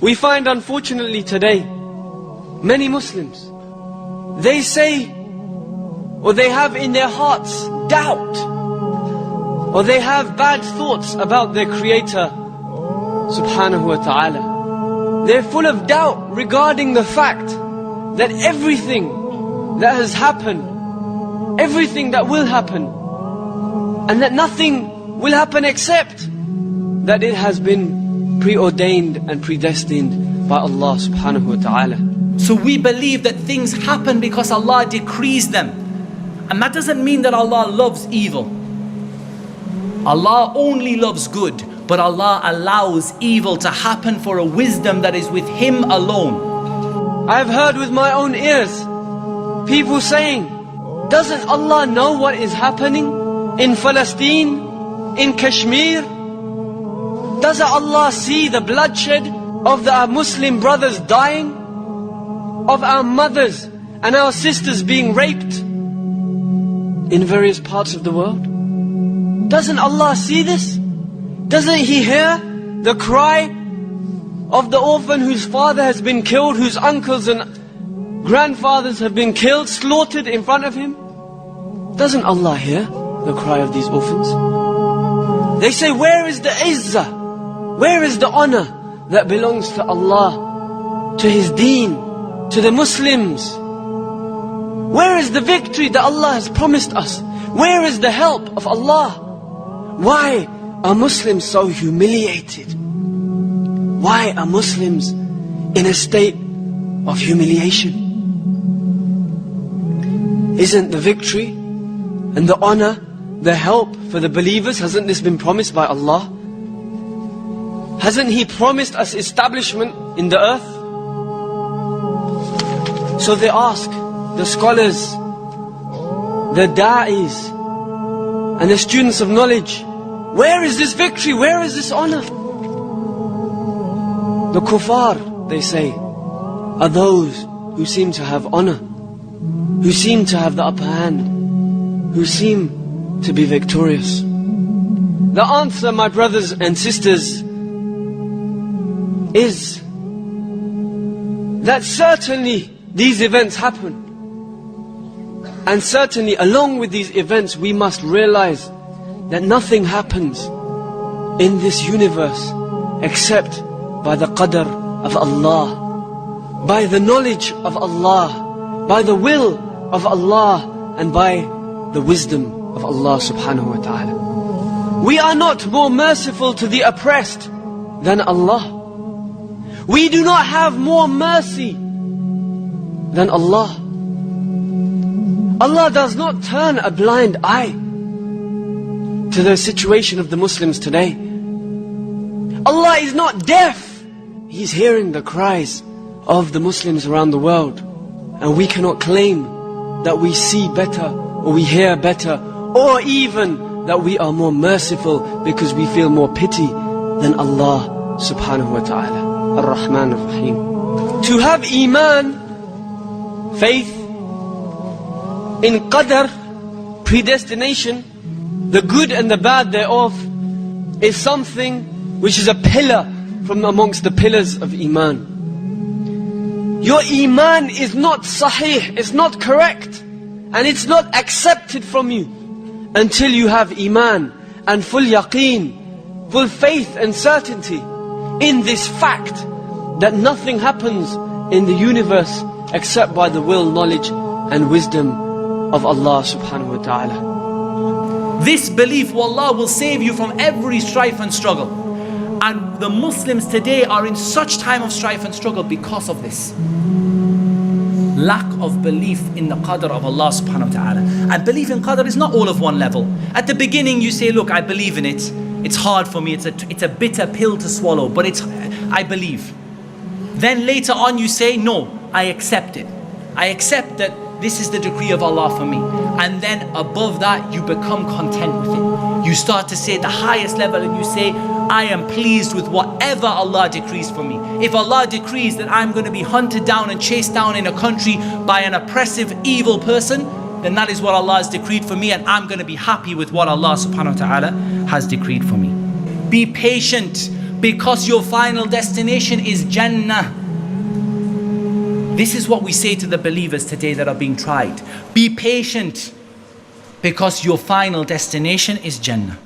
We find unfortunately today, many Muslims, they say, or they have in their hearts doubt, or they have bad thoughts about their Creator subhanahu wa ta'ala. They're full of doubt regarding the fact that everything that has happened, everything that will happen, and that nothing will happen except that it has been preordained and predestined by Allah subhanahu wa ta'ala. So we believe that things happen because Allah decrees them. And that doesn't mean that Allah loves evil. Allah only loves good, but Allah allows evil to happen for a wisdom that is with Him alone. I've heard with my own ears people saying, doesn't Allah know what is happening in Palestine, in Kashmir? Doesn't Allah see the bloodshed of our Muslim brothers dying? Of our mothers and our sisters being raped in various parts of the world? Doesn't Allah see this? Doesn't He hear the cry of the orphan whose father has been killed, whose uncles and grandfathers have been killed, slaughtered in front of Him? Doesn't Allah hear the cry of these orphans? They say, where is the izzah? Where is the honor that belongs to Allah, to His deen, to the Muslims? Where is the victory that Allah has promised us? Where is the help of Allah? Why are Muslims so humiliated? Why are Muslims in a state of humiliation? Isn't the victory and the honor, the help for the believers, hasn't this been promised by Allah? Hasn't He promised us establishment in the earth? So they ask the scholars, the da'is, and the students of knowledge, where is this victory? Where is this honor? The kuffar, they say, are those who seem to have honor, who seem to have the upper hand, who seem to be victorious. The answer, my brothers and sisters, is that certainly these events happen. And certainly along with these events we must realize that nothing happens in this universe except by the qadar of Allah, by the knowledge of Allah, by the will of Allah, and by the wisdom of Allah subhanahu wa ta'ala. We are not more merciful to the oppressed than Allah. We do not have more mercy than Allah. Allah does not turn a blind eye to the situation of the Muslims today. Allah is not deaf. He's hearing the cries of the Muslims around the world. And we cannot claim that we see better, or we hear better, or even that we are more merciful because we feel more pity than Allah subhanahu wa ta'ala, Ar-Rahman Ar-Rahim. To have Iman, faith in Qadar, predestination, the good and the bad thereof, is something which is a pillar from amongst the pillars of Iman. Your Iman is not sahih, it's not correct, and it's not accepted from you until you have Iman and full yaqeen, full faith and certainty in this fact that nothing happens in the universe except by the will, knowledge and wisdom of Allah subhanahu wa ta'ala. This belief, wallah, will save you from every strife and struggle. And the Muslims today are in such time of strife and struggle because of this lack of belief in the qadr of Allah subhanahu wa ta'ala. And belief in qadr is not all of one level. At the beginning you say, look, I believe in it. It's hard for me, it's a bitter pill to swallow, but I believe. Then later on you say, no, I accept it. I accept that this is the decree of Allah for me. And then above that you become content with it. You start to say the highest level and you say, I am pleased with whatever Allah decrees for me. If Allah decrees that I'm going to be hunted down and chased down in a country by an oppressive, evil person, then that is what Allah has decreed for me, and I'm going to be happy with what Allah subhanahu wa ta'ala has decreed for me. Be patient, because your final destination is Jannah. This is what we say to the believers today that are being tried. Be patient, because your final destination is Jannah.